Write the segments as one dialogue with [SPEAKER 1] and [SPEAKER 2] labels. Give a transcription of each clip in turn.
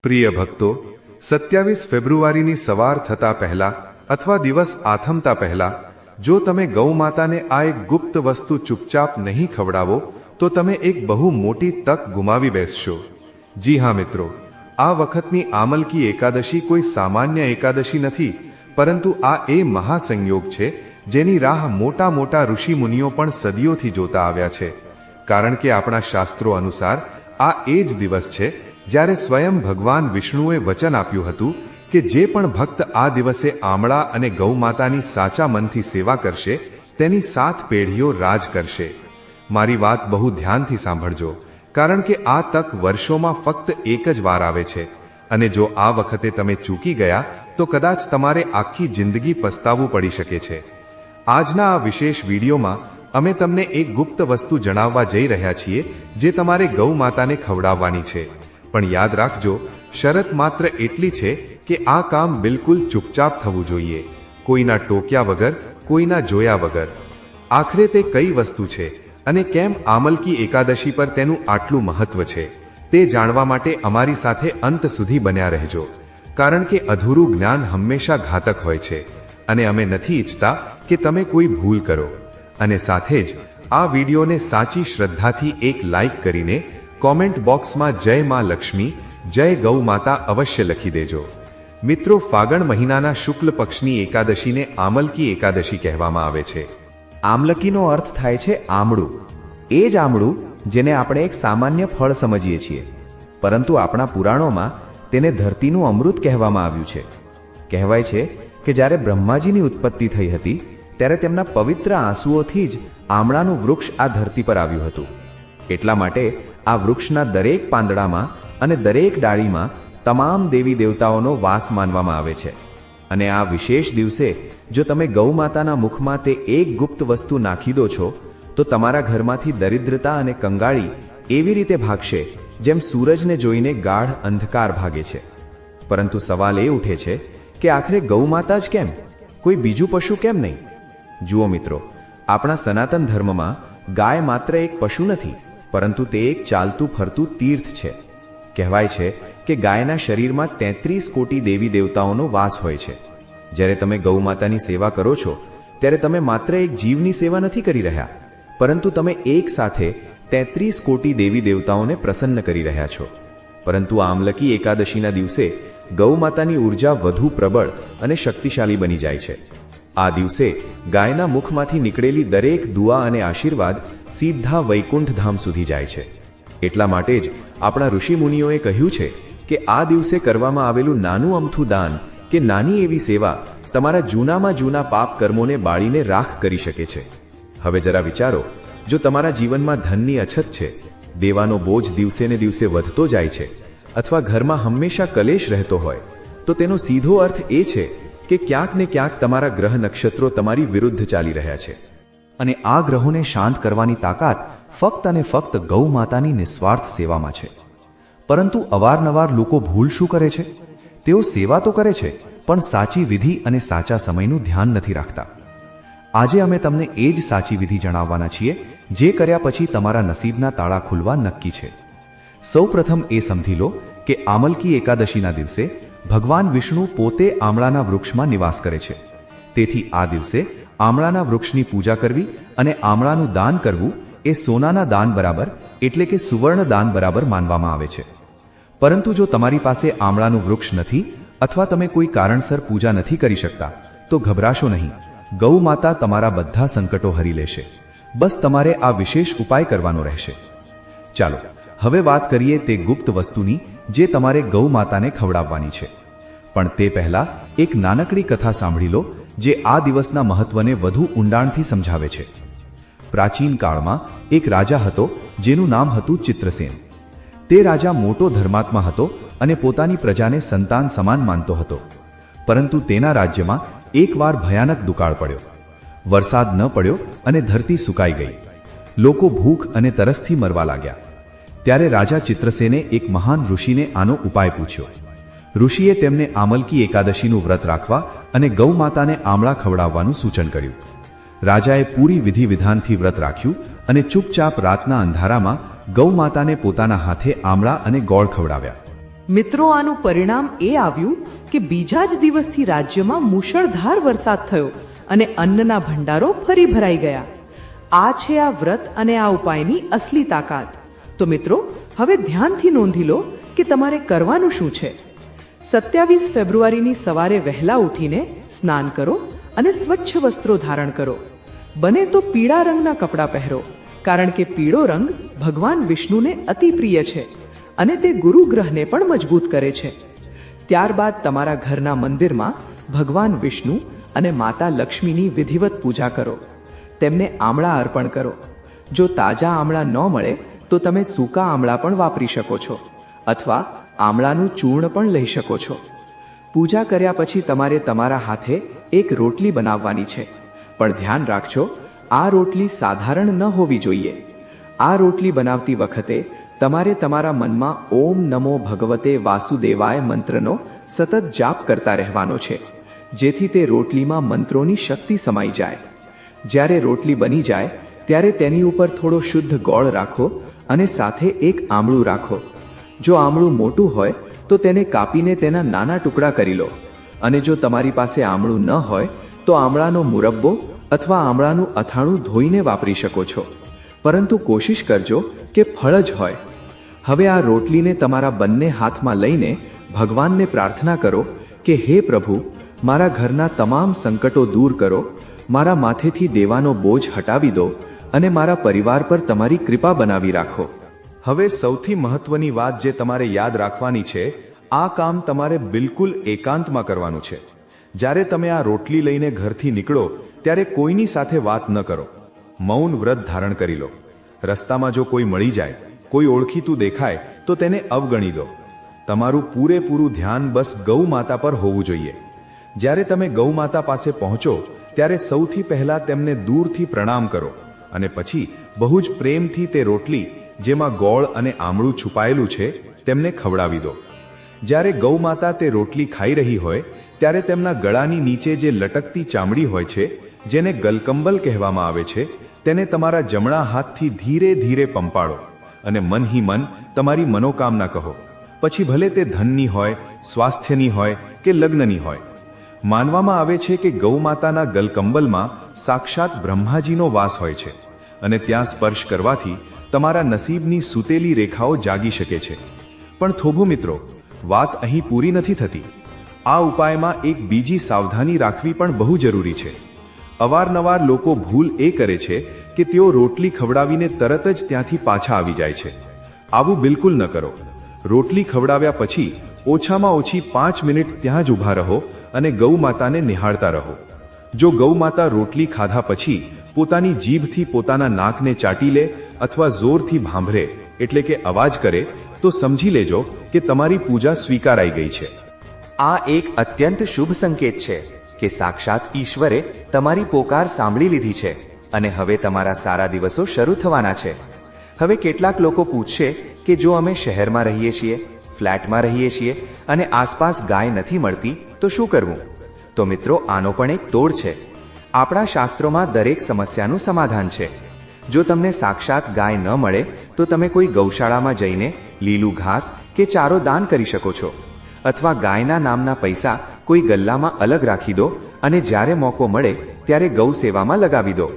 [SPEAKER 1] પ્રિય ભક્તો, 27 ફેબ્રુઆરીની સવાર થતા પહેલા અથવા દિવસ આથમતા પહેલા જો તમે ગૌ માતાને આ એક ગુપ્ત વસ્તુ ચૂપચાપ નહીં ખવડાવો તો તમે એક બહુ મોટી તક ગુમાવી બેસશો। જી હા મિત્રો, આ વખતની આમલકી એકાદશી કોઈ સામાન્ય એકાદશી નથી, પરંતુ આ એ મહાસંયોગ છે જેની રાહ મોટા મોટા ઋષિ મુનિઓ પણ સદીઓથી જોતા આવ્યા છે। કારણ કે આપણા શાસ્ત્રો અનુસાર આ એ જ દિવસ છે જ્યારે સ્વયં ભગવાન વિષ્ણુએ વચન આપ્યું હતું કે જે પણ ભક્ત આ દિવસે આમળા અને ગૌ માતાની સાચા મનથી સેવા કરશે તેની 7 પેઢીઓ રાજ કરશે। મારી વાત બહુ ધ્યાનથી સાંભળજો, કારણ કે આ તક વર્ષોમાં ફક્ત એક જ વાર આવે છે, અને જો આ વખતે તમે ચૂકી ગયા તો કદાચ તમારે આખી જિંદગી પસ્તાવવું પડી શકે છે। આજના આ વિશેષ વિડીયોમાં અમે તમને એક ગુપ્ત વસ્તુ જણાવવા જઈ રહ્યા છીએ જે તમારે ગૌ માતાને ખવડાવવાની છે, પણ યાદ રાખજો, શરત માત્ર એટલી છે કે આ કામ બિલકુલ ચૂપચાપ થવું જોઈએ, કોઈના ટોક્યા વગર, કોઈના જોયા વગર। આખરે તે કઈ વસ્તુ છે અને કેમ આમલકી એકાદશી પર તેનું આટલું મહત્વ છે તે જાણવા માટે અમારી સાથે અંત સુધી બન્યા રહેજો, કારણ કે અધૂરું જ્ઞાન હંમેશા ઘાતક હોય છે અને અમે નથી ઈચ્છતા કે તમે કોઈ ભૂલ કરો। અને સાથે જ આ વિડીયોને સાચી શ્રદ્ધાથી એક લાઈક કરીને કોમેન્ટ બોક્સમાં જય માં લક્ષ્મી, જય ગૌ માતા અવશ્ય લખી દેજો। મિત્રો, ફાગણ મહિનાના શુક્લ પક્ષની એકાદશીને આમલકી એકાદશી કહેવામાં આવે છે।
[SPEAKER 2] આમલકીનો અર્થ થાય છે આમળું। એ જ આમળું જેને આપણે એક સામાન્ય ફળ સમજીએ છીએ, પરંતુ આપણા પુરાણોમાં તેને ધરતીનું અમૃત કહેવામાં આવ્યું છે। કહેવાય છે કે જ્યારે બ્રહ્માજીની ઉત્પત્તિ થઈ હતી ત્યારે તેમના પવિત્ર આંસુઓથી જ આમળાનું વૃક્ષ આ ધરતી પર આવ્યું હતું। એટલા માટે આ વૃક્ષના દરેક પાંદડામાં અને દરેક ડાળીમાં તમામ દેવી દેવતાઓનો વાસ માનવામાં આવે છે। અને આ વિશેષ દિવસે જો તમે ગૌ માતાના મુખમાં તે એક ગુપ્ત વસ્તુ નાખી દો છો તો તમારા ઘરમાંથી દરિદ્રતા અને કંગાળી એવી રીતે ભાગશે જેમ સૂરજને જોઈને ગાઢ અંધકાર ભાગે છે। પરંતુ સવાલ એ ઉઠે છે કે આખરે ગૌ માતા જ કેમ, કોઈ બીજું પશુ કેમ નહીં? જુઓ મિત્રો, આપણા સનાતન ધર્મમાં ગાય માત્ર એક પશુ નથી, પરંતુ તે એક ચાલતું ફરતું તીર્થ છે। કહેવાય છે કે ગાયના શરીરમાં 33 કોટી દેવી દેવતાઓનો વાસ હોય છે। જ્યારે તમે ગૌ માતાની સેવા કરો છો ત્યારે તમે માત્ર એક જીવની સેવા નથી કરી રહ્યા, પરંતુ તમે એક સાથે 33 કોટી દેવી દેવતાઓને પ્રસન્ન કરી રહ્યા છો। પરંતુ આમલકી એકાદશીના દિવસે ગૌ માતાની ઉર્જા વધુ પ્રબળ અને શક્તિશાળી બની જાય છે। આ દિવસે ગાયના મુખમાંથી નીકળેલી દરેક દુઆ અને આશીર્વાદ સીધા વૈકુંઠ ધામ સુધી જાય છે। એટલા માટે જ આપણા ઋષિ મુનિઓએ કહ્યું છે કે આ દિવસે કરવામાં આવેલું નાનું અમથું દાન કે નાની એવી સેવા તમારા જૂનામાં જૂના પાપ કર્મોને બાળીને રાખ કરી શકે છે। હવે જરા વિચારો, જો તમારા જીવનમાં ધનની અછત છે, દેવાનો બોજ દિવસે ને દિવસે વધતો જાય છે, અથવા ઘરમાં હંમેશા કલેશ રહેતો હોય, તો તેનો સીધો અર્થ એ છે કે ક્યાંક ને ક્યાંક તમારા ગ્રહ નક્ષત્રો તમારી વિરુદ્ધ ચાલી રહ્યા છે। અને આ ગ્રહોને શાંત કરવાની તાકાત ફક્ત અને ફક્ત ગૌ માતાની નિસ્વાર્થ સેવામાં છે। પરંતુ અવારનવાર લોકો ભૂલ શું કરે છે? તેઓ સેવા તો કરે છે, પણ સાચી વિધિ અને સાચા સમયનું ધ્યાન નથી રાખતા। આજે અમે તમને એ જ સાચી વિધિ જણાવવાના છીએ જે કર્યા પછી તમારા નસીબના તાળા ખુલવા નક્કી છે। સૌપ્રથમ એ સમજી લો કે આમલકી એકાદશીના દિવસે ભગવાન વિષ્ણુ પોતે આમળાના વૃક્ષમાં નિવાસ કરે છે। તેથી આ દિવસે આમળાના વૃક્ષની પૂજા કરવી અને આમળાનું દાન કરવું એ સોનાના દાન બરાબર, એટલે કે સુવર્ણ દાન બરાબર માનવામાં આવે છે। પરંતુ જો તમારી પાસે આમળાનું વૃક્ષ નથી અથવા તમે કોઈ કારણસર પૂજા નથી કરી શકતા તો ગભરાશો નહીં, ગૌ માતા તમારા બધા સંકટો હરી લેશે। બસ તમારે આ વિશેષ ઉપાય કરવાનો રહેશે। ચાલો હવે વાત કરીએ તે ગુપ્ત વસ્તુની જે તમારે ગૌ માતાને ખવડાવવાની છે। પણ તે પહેલા એક નાનકડી કથા સાંભળી લો જે આ દિવસના મહત્વને વધુ ઊંડાણથી સમજાવે છે। પ્રાચીન કાળમાં એક રાજા હતો જેનું નામ હતું ચિત્રસેન। તે રાજા મોટો ધર્માત્મા હતો અને પોતાની પ્રજાને સંતાન સમાન માનતો હતો। પરંતુ તેના રાજ્યમાં એકવાર ભયાનક દુકાળ પડ્યો, વરસાદ ન પડ્યો અને ધરતી સુકાઈ ગઈ। લોકો ભૂખ અને તરસથી મરવા લાગ્યા। ત્યારે રાજા ચિત્રસેને એક મહાન ઋષિને આનો ઉપાય પૂછ્યો। ઋષિએ તેમને આમલકી એકાદશીનું વ્રત રાખવા અને ગૌ માતાને આમળા ખવડાવવાનું સૂચન કર્યું। રાજાએ પૂરી વિધિ વિધાનથી વ્રત રાખ્યું અને ચૂપચાપ રાતના અંધારામાં ગૌ માતાને પોતાના હાથે આમળા અને ગોળ ખવડાવ્યા।
[SPEAKER 3] મિત્રો, આનું પરિણામ એ આવ્યું કે બીજા જ દિવસથી રાજ્યમાં મુશળધાર વરસાદ થયો અને અન્નના ભંડારો ફરી ભરાઈ ગયા. આ છે આ વ્રત અને આ ઉપાયની અસલી તાકાત. તો મિત્રો, હવે ધ્યાનથી નોંધી લો કે તમારે કરવાનું શું છે. 27 ફેબ્રુઆરીની સવારે વહેલા ઉઠીને સ્નાન કરો અને સ્વચ્છ વસ્ત્રો ધારણ કરો. બને તો પીળા રંગના કપડાં પહેરો, કારણ કે પીળો રંગ ભગવાન વિષ્ણુને અતિ પ્રિય છે અને તે ગુરુ ગ્રહને પણ મજબૂત કરે છે. ત્યારબાદ તમારા ઘરના મંદિરમાં ભગવાન વિષ્ણુ અને માતા લક્ષ્મીની વિધિવત પૂજા કરો. તેમને આમળા અર્પણ કરો. જો તાજા આમળા ન મળે તો તમે સૂકા આમળા પણ વાપરી શકો છો અથવા આમળાનું ચૂર્ણ પણ લઈ શકો છો. પૂજા કર્યા પછી તમારે તમારા હાથે એક રોટલી બનાવવાની છે. પણ ધ્યાન રાખજો, આ રોટલી સાધારણ ન હોવી જોઈએ. આ રોટલી બનાવતી વખતે તમારે તમારા મનમાં ઓમ નમો ભગવતે વાસુદેવાય મંત્રનો સતત જાપ કરતા રહેવાનો છે, જેથી તે રોટલીમાં મંત્રોની શક્તિ સમાઈ જાય. જ્યારે રોટલી બની જાય ત્યારે તેની ઉપર થોડો શુદ્ધ ગોળ રાખો અને સાથે એક આમળું રાખો. જો આમળું મોટું હોય તો તેને કાપીને તેના નાના ટુકડા કરી લો, અને જો તમારી પાસે આમળું ન હોય તો આમળાનો મુરબ્બો અથવા આમળાનું અથાણું ધોઈને વાપરી શકો છો. પરંતુ કોશિશ કરજો કે ફળ જ હોય. હવે આ રોટલીને તમારા બંને હાથમાં લઈને ભગવાનને પ્રાર્થના કરો કે હે પ્રભુ, મારા ઘરના તમામ સંકટો દૂર કરો, મારા માથેથી દેવાનો બોજ હટાવી દો અને મારા પરિવાર પર તમારી કૃપા બનાવી રાખો.
[SPEAKER 1] હવે સૌથી મહત્વની વાત જે તમારે યાદ રાખવાની છે, આ કામ તમારે બિલકુલ એકાંતમાં કરવાનું છે. જ્યારે તમે આ રોટલી લઈને ઘરથી નીકળો ત્યારે કોઈની સાથે વાત ન કરો. મૌન વ્રત ધારણ કરી લો. રસ્તામાં જો કોઈ મળી જાય, કોઈ ઓળખીતું દેખાય તો તેને અવગણી દો. તમારું પૂરેપૂરું ધ્યાન બસ ગૌ માતા પર હોવું જોઈએ. જ્યારે તમે ગૌ માતા પાસે પહોંચો ત્યારે સૌથી પહેલા તેમને દૂરથી પ્રણામ કરો અને પછી બહુ જ પ્રેમથી તે રોટલી જેમાં ગોળ અને આમળું છુપાયેલું છે તેમને ખવડાવી દો. જ્યારે ગૌ માતા તે રોટલી ખાઈ રહી હોય ત્યારે તેમના ગળાની નીચે જે લટકતી ચામડી હોય છે, જેને ગલકંબલ કહેવામાં આવે છે, તેને તમારા જમણા હાથથી ધીરે ધીરે પંપાળો અને મન હી મન તમારી મનોકામના કહો. પછી ભલે તે ધનની હોય, સ્વાસ્થ્યની હોય કે લગ્નની હોય. માનવામાં આવે છે કે ગૌ માતાના ગલકંબલમાં સાક્ષાત બ્રહ્માજીનો વાસ હોય છે અને ત્યાં સ્પર્શ કરવાથી તમારા નસીબની સૂતેલી રેખાઓ જાગી શકે છે. પણ થોભો મિત્રો, વાત અહીં પૂરી નથી થતી. આ ઉપાયમાં એક બીજી સાવધાની રાખવી પણ બહુ જરૂરી છે. અવારનવાર લોકો ભૂલ એ કરે છે કે તેઓ રોટલી ખવડાવીને તરત જ ત્યાંથી પાછા આવી જાય છે. આવું બિલકુલ ન કરો. રોટલી ખવડાવ્યા પછી ઓછામાં ઓછી 5 મિનિટ ત્યાં જ ઊભા રહો અને ગૌ માતાને નિહાળતા રહો. જો ગૌ માતા રોટલી ખાધા પછી પોતાની જીભથી પોતાના નાકને ચાટી લે અથવા જોરથી ભાંભરે એટલે કે અવાજ કરે તો સમજી લેજો કે તમારી પૂજા સ્વીકારાઈ ગઈ છે.
[SPEAKER 2] આ એક અત્યંત શુભ સંકેત છે કે સાક્ષાત ઈશ્વરે તમારી પોકાર સાંભળી લીધી છે અને હવે તમારા સારા દિવસો શરૂ થવાના છે. હવે કેટલાક લોકો પૂછશે કે જો અમે શહેરમાં રહીએ છીએ, ફ્લેટમાં રહીએ છીએ અને આસપાસ ગાય નથી મળતી તો શું કરવું? તો મિત્રો, આનો પણ એક તોડ છે. આપણા શાસ્ત્રોમાં દરેક સમસ્યાનું સમાધાન છે. જો તમને સાક્ષાત ગાય ન મળે તો તમે કોઈ ગૌશાળામાં જઈને લીલું ઘાસ કે ચારો દાન કરી શકો છો, અથવા ગાયના નામના પૈસા કોઈ ગલ્લામાં અલગ રાખી દો અને જ્યારે મોકો મળે ત્યારે ગૌ સેવામાં લગાવી દો.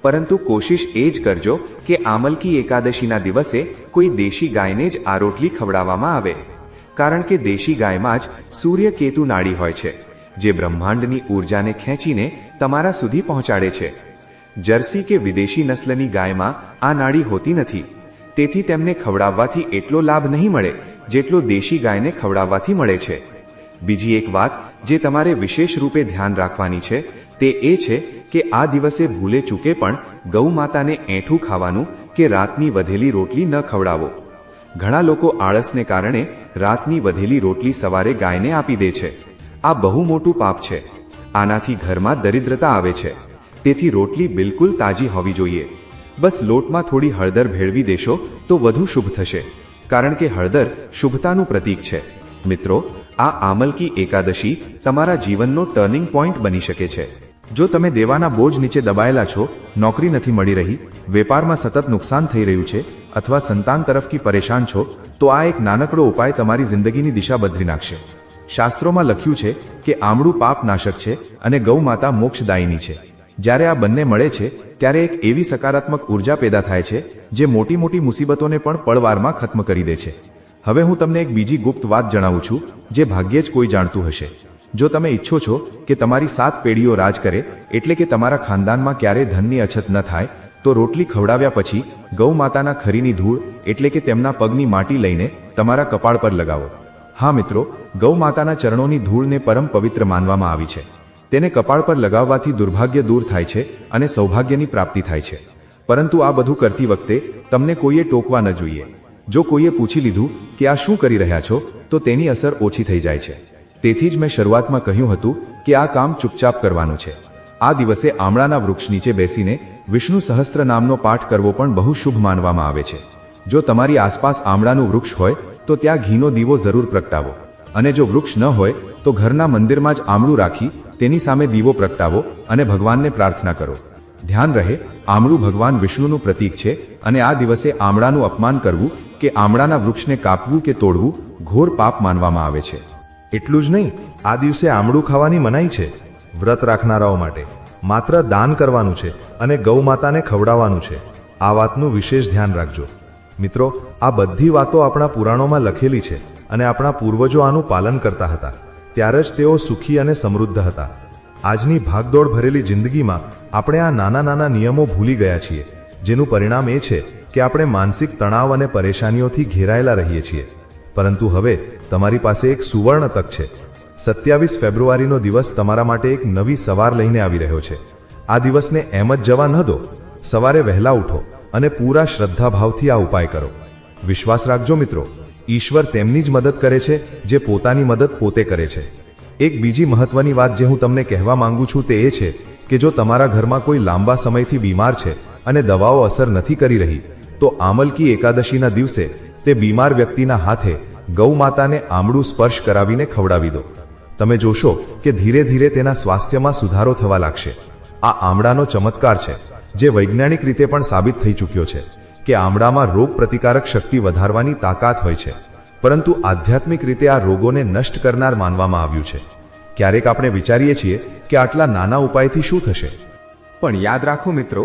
[SPEAKER 2] પરંતુ કોશિશ એ જ કરજો કે આમલકી એકાદશીના દિવસે કોઈ દેશી ગાયને જ આ રોટલી ખવડાવવામાં આવે, કારણ કે દેશી ગાયમાં જ સૂર્ય કેતુ નાડી હોય છે, જે બ્રહ્માંડની ઊર્જાને ખેંચીને તમારા સુધી પહોંચાડે છે. જર્સી કે વિદેશી નસ્લની ગાયમાં આ નાડી હોતી નથી, તેથી તેમને ખવડાવવાથી એટલો લાભ નહીં મળે જેટલો દેશી ગાયને ખવડાવવાથી મળે છે. બીજી એક વાત જે તમારે વિશેષ રૂપે ધ્યાન રાખવાની છે તે એ છે કે આ દિવસે ભૂલે ચૂકે પણ ગૌ માતાને એઠું ખાવાનું કે રાતની વધેલી રોટલી ન ખવડાવો. ઘણા લોકો આળસને કારણે રાતની વધેલી રોટલી સવારે ગાયને આપી દે છે. આ બહુ મોટું પાપ છે. આનાથી ઘરમાં દરિદ્રતા આવે છે. તેથી રોટલી બિલકુલ તાજી હોવી જોઈએ. બસ લોટમાં થોડી હળદર ભેળવી દેશો તો વધુ શુભ થશે, કારણ કે હળદર શુભતાનું પ્રતીક છે. મિત્રો, આ આમલકી એકાદશી તમારા જીવનનો ટર્નિંગ પોઈન્ટ બની શકે છે. જો તમે દેવાના બોજ નીચે દબાયેલા છો, નોકરી નથી મળી રહી, વેપારમાં સતત નુકસાન થઈ રહ્યું છે અથવા સંતાન તરફથી પરેશાન છો તો આ એક નાનકડો ઉપાય તમારી જિંદગીની દિશા બદલી નાખશે. શાસ્ત્રોમાં લખ્યું છે કે આમળું પાપ નાશક છે અને ગૌ માતા મોક્ષદાયિની છે. જ્યારે આ બંને મળે છે ત્યારે એક એવી સકારાત્મક ઉર્જા પેદા થાય છે જે મોટી મોટી મુસીબતોને પણ પળવારમાં ખત્મ કરી દે છે. હવે હું તમને એક બીજી ગુપ્ત વાત જણાવું છું જે ભાગ્યે જ કોઈ જાણતું હશે. જો તમે ઈચ્છો છો કે તમારી 7 પેઢીઓ રાજ કરે, એટલે કે તમારા ખાનદાનમાં ક્યારેય ધનની અછત ન થાય, તો રોટલી ખવડાવ્યા પછી ગૌ માતાના ખરીની ધૂળ એટલે કે તેમના પગની માટી લઈને તમારા કપાળ પર લગાવો. હા મિત્રો, ગૌ માતાના ચરણોની ધૂળને પરમ પવિત્ર માનવામાં આવી છે. તેને કપાળ પર લગાવવાથી દુર્ભાગ્ય દૂર થાય છે અને સૌભાગ્યની પ્રાપ્તિ થાય છે. પરંતુ આ બધું કરતી વખતે તમને કોઈએ ટોકવા ન જોઈએ. જો કોઈએ પૂછી લીધું કે આ શું કરી રહ્યા છો, તો તેની અસર ઓછી થઈ જાય છે. તેથી જ મેં શરૂઆતમાં કહ્યું હતું કે આ કામ ચૂપચાપ કરવાનું છે. આ દિવસે આમળાના વૃક્ષ નીચે બેસીને વિષ્ણુ સહસ્ત્ર નામનો પાઠ કરવો પણ બહુ શુભ માનવામાં આવે છે. જો તમારી આસપાસ આમળાનું વૃક્ષ હોય તો ત્યાં ઘીનો દીવો જરૂર પ્રગટાવો, અને જો વૃક્ષ ન હોય તો ઘરના મંદિરમાં જ આમળું રાખી તેની સામે દીવો પ્રગટાવો અને ભગવાનને પ્રાર્થના કરો. ધ્યાન રહે, આમળું ભગવાન વિષ્ણુનું પ્રતીક છે અને આ દિવસે આમળાનું અપમાન કરવું કે આમળાના વૃક્ષને કાપવું કે તોડવું ઘોર પાપ માનવામાં આવે છે.
[SPEAKER 4] એટલું જ નહીં, આ દિવસે આમળું ખાવાની મનાઈ છે. વ્રત રાખનારાઓ માટે માત્ર દાન કરવાનું છે અને ગૌ માતાને ખવડાવવાનું છે. આ વાતનું વિશેષ ધ્યાન રાખજો. મિત્રો, આ બધી વાતો આપણા પુરાણોમાં લખેલી છે અને આપણા પૂર્વજો આનું પાલન કરતા હતા. ત્યારે જ તેઓ સુખી અને સમૃદ્ધ હતા. આજની ભાગદોડ ભરેલી જિંદગીમાં આપણે આ નાના નાના નિયમો ભૂલી ગયા છીએ, જેનું પરિણામ એ છે કે આપણે માનસિક તણાવ અને પરેશાનીઓથી ઘેરાયેલા રહીએ છીએ. પરંતુ હવે તમારી પાસે એક સુવર્ણ તક છે. 27 ફેબ્રુઆરીનો દિવસ તમારા માટે એક નવી સવાર લઈને આવી રહ્યો છે. આ દિવસને એમ જ જવા ન દો. સવારે વહેલા ઉઠો અને પૂરા શ્રદ્ધાભાવથી આ ઉપાય કરો. વિશ્વાસ રાખજો મિત્રો, ઈશ્વર તેમની જ મદદ કરે છે જે પોતાની મદદ પોતે કરે છે. એક બીજી મહત્વની વાત જે હું તમને કહેવા માંગુ છું તે એ છે કે જો તમારા ઘરમાં કોઈ લાંબા સમયથી બીમાર છે અને દવાઓ અસર નથી કરી રહી, તો આમલકી એકાદશીના દિવસે તે બીમાર વ્યક્તિના હાથે ગૌ માતાને આમળું સ્પર્શ કરાવીને ખવડાવી દો. તમે જોશો કે ધીરે ધીરે તેના સ્વાસ્થ્યમાં સુધારો થવા લાગશે. આ આમળાનો ચમત્કાર છે જે વૈજ્ઞાનિક રીતે પણ સાબિત થઈ ચૂક્યો છે કે આમળામાં રોગ પ્રતિકારક શક્તિ વધારવાની તાકાત હોય છે, પરંતુ આધ્યાત્મિક રીતે આ રોગોને નષ્ટ કરનાર માનવામાં આવ્યું છે. ક્યારેક આપણે વિચારીએ છીએ કે આટલા નાના ઉપાયથી શું થશે,
[SPEAKER 2] પણ યાદ રાખો મિત્રો,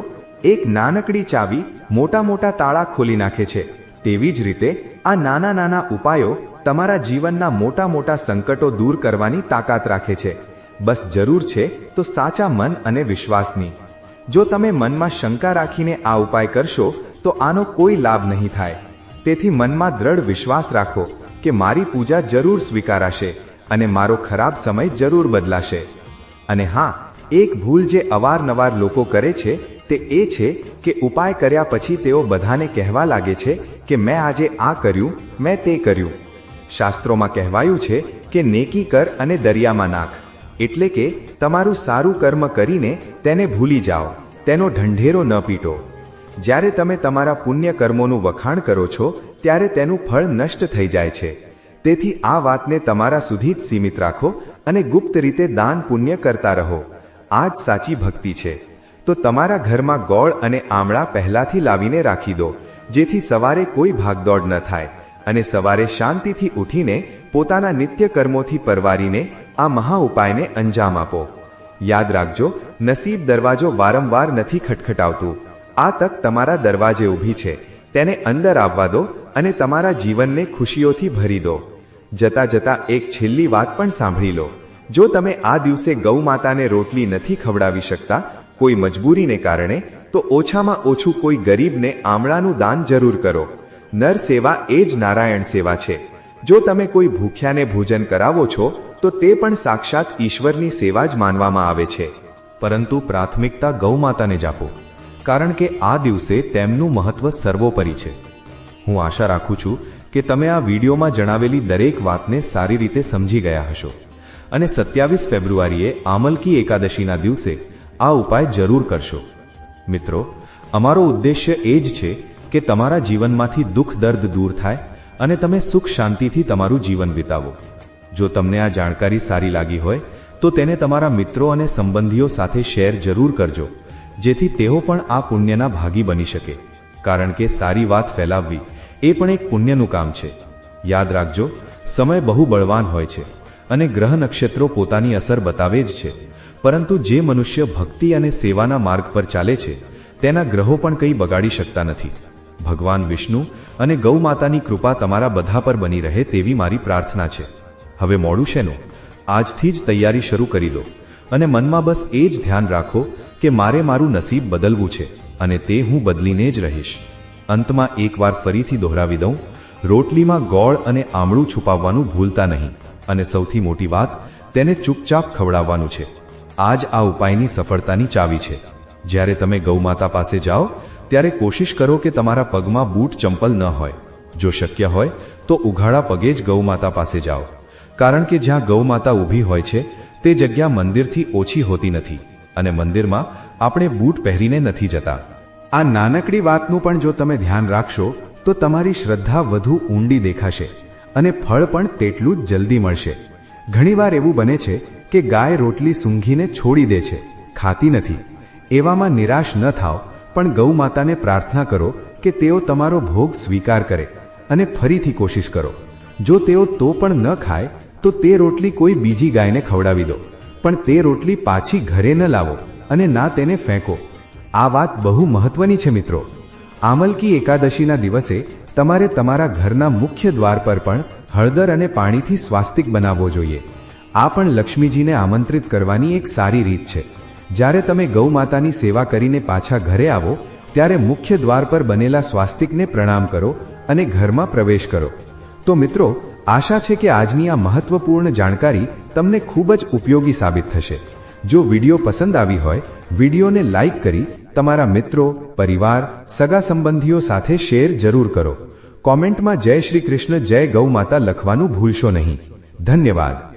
[SPEAKER 2] એક નાનકડી ચાવી મોટા મોટા તાળા ખોલી નાખે છે. તેવી જ રીતે આ નાના નાના ઉપાયો તમારા જીવનના મોટા મોટા સંકટો દૂર કરવાની તાકાત રાખે છે. બસ જરૂર છે તો સાચા મન અને વિશ્વાસની. જો તમે મનમાં શંકા રાખીને આ ઉપાય કરશો તો આનો કોઈ લાભ નહીં થાય. તેથી મનમાં દ્રઢ વિશ્વાસ રાખો કે મારી પૂજા જરૂર સ્વીકારાશે અને મારો ખરાબ સમય જરૂર બદલાશે. અને હા, એક ભૂલ જે અવારનવાર લોકો કરે છે તે એ છે કે ઉપાય કર્યા પછી તેઓ બધાને કહેવા લાગે છે કે મેં આજે આ કર્યું, મેં તે કર્યું. શાસ્ત્રોમાં કહેવાયું છે કે નેકી કર અને દરિયામાં નાખ. એટલે કે તમારું સારું કર્મ કરીને તેને ભૂલી જાઓ, તેનો ઢંઢેરો ન પીટો. જ્યારે તમે તમારા પુણ્ય કર્મોનું વખાણ કરો છો ત્યારે તેનું ફળ નષ્ટ થઈ જાય છે. તેથી આ વાતને તમારા સુધી જ સીમિત રાખો અને ગુપ્ત રીતે દાન પુણ્ય કરતા રહો. આ જ સાચી ભક્તિ છે. તો તમારા ઘરમાં ગોળ અને આમળા પહેલાથી લાવીને રાખી દો, જેથી સવારે કોઈ ભાગદોડ ન થાય અને સવારે શાંતિથી ઉઠીને પોતાના નિત્ય કર્મોથી પરવારીને આ મહા ઉપાયને અંજામ આપો. યાદ રાખજો, નસીબ દરવાજો વારંવાર નથી ખટખટાવતું. આ તક તમારા દરવાજે ઊભી છે. તેને અંદર આવવા દો અને તમારા જીવનને ખુશીઓથી ભરી દો. જતા જતા એક છેલ્લી વાત પણ સાંભળી લો. જો તમે આ દિવસે ગૌ માતાને રોટલી નથી ખવડાવી શકતા કોઈ મજબૂરીને કારણે, તો ઓછામાં ઓછું કોઈ ગરીબને આમળાનું દાન જરૂર કરો. નર સેવા એ જ નારાયણ સેવા છે. જો તમે કોઈ ભૂખ્યાને ભોજન કરાવો છો તો તે પણ સાક્ષાત ઈશ્વરની સેવા જ માનવામાં આવે છે. પરંતુ પ્રાથમિકતા ગૌ માતાને જ આપો, કારણ કે આ દિવસે તેમનું મહત્વ સર્વોપરી છે. હું આશા રાખું છું કે તમે આ વિડીયોમાં જણાવેલી દરેક વાતને સારી રીતે સમજી ગયા હશો અને 27 ફેબ્રુઆરીએ આમલકી એકાદશીના દિવસે આ ઉપાય જરૂર કરશો. મિત્રો, અમારો ઉદ્દેશ્ય એ જ છે કે તમારા જીવનમાંથી દુઃખ દર્દ દૂર થાય અને તમે સુખ શાંતિથી તમારું જીવન વિતાવો. જો તમને આ જાણકારી સારી લાગી હોય તો તેને તમારા મિત્રો અને સંબંધીઓ સાથે શેર જરૂર કરજો, જેથી તેઓ પણ આ પુણ્યના ભાગી બની શકે. કારણ કે સારી વાત ફેલાવવી એ પણ એક પુણ્યનું કામ છે. યાદ રાખજો, સમય બહુ બળવાન હોય છે અને ગ્રહ નક્ષત્રો પોતાની અસર બતાવે જ છે, પરંતુ જે મનુષ્ય ભક્તિ અને સેવાના માર્ગ પર ચાલે છે તેના ગ્રહો પણ કંઈ બગાડી શકતા નથી. ભગવાન વિષ્ણુ અને ગૌ માતાની કૃપા તમારા બધા પર બની રહે તેવી મારી પ્રાર્થના છે. હવે મોડું શેનું? આજથી જ તૈયારી શરૂ કરી દો અને મનમાં બસ એ જ ધ્યાન રાખો કે મારે મારું નસીબ બદલવું છે અને તે હું બદલીને જ રહીશ. અંતમાં એકવાર ફરીથી દોહરાવી દઉં, રોટલીમાં ગોળ અને આમળું છુપાવવાનું ભૂલતા નહીં અને સૌથી મોટી વાત, તેને ચૂપચાપ ખવડાવવાનું છે. આ જ આ ઉપાયની સફળતાની ચાવી છે. જ્યારે તમે ગૌમાતા પાસે જાઓ ત્યારે કોશિશ કરો કે તમારા પગમાં બૂટ ચંપલ ન હોય. જો શક્ય હોય તો ઉઘાડા પગે જ ગૌમાતા પાસે જાઓ, કારણ કે જ્યાં ગૌમાતા ઊભી હોય છે તે જગ્યા મંદિરથી ઓછી હોતી નથી અને મંદિરમાં આપણે બૂટ પહેરીને નથી જતા. આ નાનકડી વાતનું પણ જો તમે ધ્યાન રાખશો તો તમારી શ્રદ્ધા વધુ ઊંડી દેખાશે અને ફળ પણ તેટલું જ જલ્દી મળશે. ઘણીવાર એવું બને છે કે ગાય રોટલી સૂંઘીને છોડી દે છે, ખાતી નથી. એવામાં નિરાશ ન થાઓ, પણ ગૌ માતાને પ્રાર્થના કરો કે તેઓ તમારો ભોગ સ્વીકાર કરે અને ફરીથી કોશિશ કરો. જો તેઓ તો પણ ન ખાય તો તે રોટલી કોઈ બીજી ગાયને ખવડાવી દો, પણ તે રોટલી પાછી ઘરે ન લાવો અને ના તેને ફેંકો. આ વાત બહુ મહત્વની છે મિત્રો. આમલકી એકાદશીના દિવસે તમારે તમારા ઘરના મુખ્ય દ્વાર પર પણ હળદર અને પાણીથી સ્વાસ્તિક બનાવવો જોઈએ. આ પણ લક્ષ્મીજીને આમંત્રિત કરવાની એક સારી રીત છે. જ્યારે તમે ગૌ માતાની સેવા કરીને પાછા ઘરે આવો ત્યારે મુખ્ય દ્વાર પર બનેલા સ્વાસ્તિકને પ્રણામ કરો અને ઘરમાં પ્રવેશ કરો. તો મિત્રો, આશા છે કે આજની આ મહત્વપૂર્ણ જાણકારી તમને ખૂબ જ ઉપયોગી સાબિત થશે. જો વિડીયો પસંદ આવી હોય, વિડીયોને લાઇક કરી તમારા મિત્રો, પરિવાર, સગા સંબંધીઓ સાથે શેર જરૂર કરો. કોમેન્ટમાં જય શ્રી કૃષ્ણ, જય ગૌ માતા લખવાનું ભૂલશો નહીં. ધન્યવાદ.